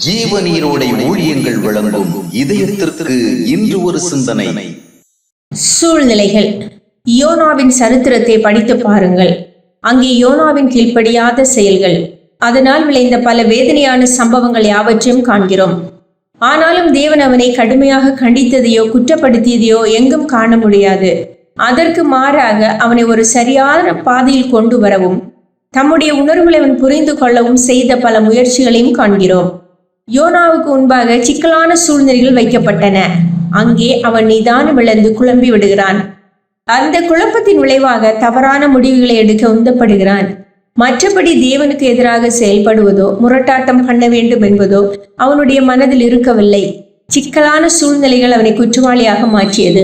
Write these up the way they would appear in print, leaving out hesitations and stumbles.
ஜீவநீரோடை ஊழியங்கள் வழங்கும் இதயத்திற்கு இன்று ஒரு சிந்தனை. சூழ்நிலைகள். யோனாவின் சரித்திரத்தை படித்து பாருங்கள். அங்கே யோனாவின் கீழ்ப்படியாத செயல்கள், அதனால் விளைந்த பல வேதனையான சம்பவங்கள் யாவற்றையும் காண்கிறோம். ஆனாலும் தேவன் அவனை கடுமையாக கண்டித்ததையோ குற்றப்படுத்தியதையோ எங்கும் காண முடியாது. அதற்கு மாறாக அவனை ஒரு சரியான பாதையில் கொண்டு வரவும் தம்முடைய உணர்வுகளை அவன் புரிந்து கொள்ளவும் செய்த பல முயற்சிகளையும் காண்கிறோம். யோனாவுக்கு முன்பாக சிக்கலான சூழ்நிலைகள் வைக்கப்பட்டன. அங்கே அவன் நிதானம் இழந்து குழம்பி விடுகிறான். அந்த குழப்பத்தின் விளைவாக தவறான முடிவுகளை எடுக்க உந்தப்படுகிறான். மற்றபடி தேவனுக்கு எதிராக செயல்படுவதோ முரட்டாட்டம் பண்ண வேண்டும் என்பதோ அவனுடைய மனதில் இருக்கவில்லை. சிக்கலான சூழ்நிலைகள் அவனை குற்றவாளியாக மாற்றியது.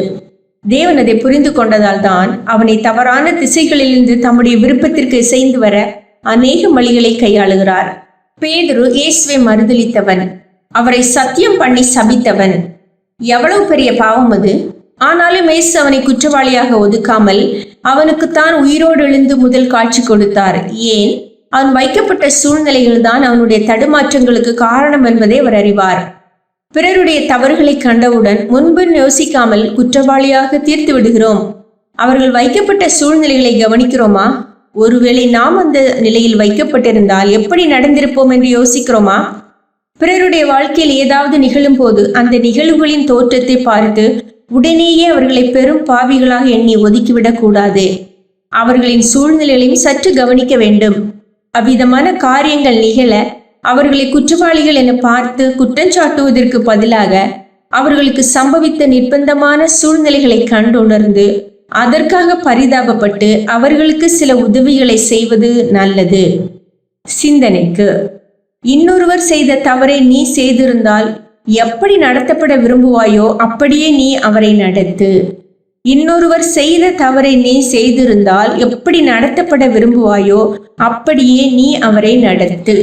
தேவன் அதை புரிந்து கொண்டதால் தான் அவனை தவறான திசைகளிலிருந்து தம்முடைய விருப்பத்திற்கு இசைந்து வர அநேக வழிகளை கையாளுகிறார். பேதுரு இயேசுவை மறுதலித்தவன், அவரை சத்தியம் பண்ணி சபித்தவன். எவ்வளவு பெரிய பாவம் அது! ஆனாலும் இயேசு அவனை குற்றவாளியாக ஒதுக்காமல் அவனுக்குத்தான் உயிரோடு எழுந்து முதல் காட்சி கொடுத்தார். ஏன்? அவன் வைக்கப்பட்ட சூழ்நிலைகள் தான் அவனுடைய தடுமாற்றங்களுக்கு காரணம் என்பதை அவர் அறிவார். பிறருடைய தவறுகளை கண்டவுடன் முன்பு யோசிக்காமல் குற்றவாளியாக தீர்த்து விடுகிறோம். அவர்கள் வைக்கப்பட்ட சூழ்நிலைகளை கவனிக்கிறோமா? ஒருவேளை நாம் அந்த நிலையில் வைக்கப்பட்டிருந்தால் எப்படி நடந்திருப்போம் என்று யோசிக்கிறோமா? பிறருடைய வாழ்க்கையில் ஏதாவது நிகழும் போது அந்த நிகழ்வுகளின் தோற்றத்தை பார்த்து உடனேயே அவர்களை பெரும் பாவிகளாக எண்ணி ஒதுக்கிவிடக் கூடாது. அவர்களின் சூழ்நிலைகளையும் சற்று கவனிக்க வேண்டும். அவ்விதமான காரியங்கள் நிகழ அவர்களை குற்றவாளிகள் என பார்த்து குற்றஞ்சாட்டுவதற்கு பதிலாக அவர்களுக்கு சம்பவித்த நிர்பந்தமான சூழ்நிலைகளை கண்டுணர்ந்து அதற்காக பரிதாபப்பட்டு அவர்களுக்கு சில உதவிகளை செய்வது நல்லது. சிந்தனைக்கு. இன்னொருவர் செய்த தவறை நீ செய்திருந்தால் எப்படி நடத்தப்பட விரும்புவாயோ அப்படியே நீ அவரை நடத்து. இன்னொருவர் செய்த தவறை நீ செய்திருந்தால் எப்படி நடத்தப்பட விரும்புவாயோ அப்படியே நீ அவரை நடத்து.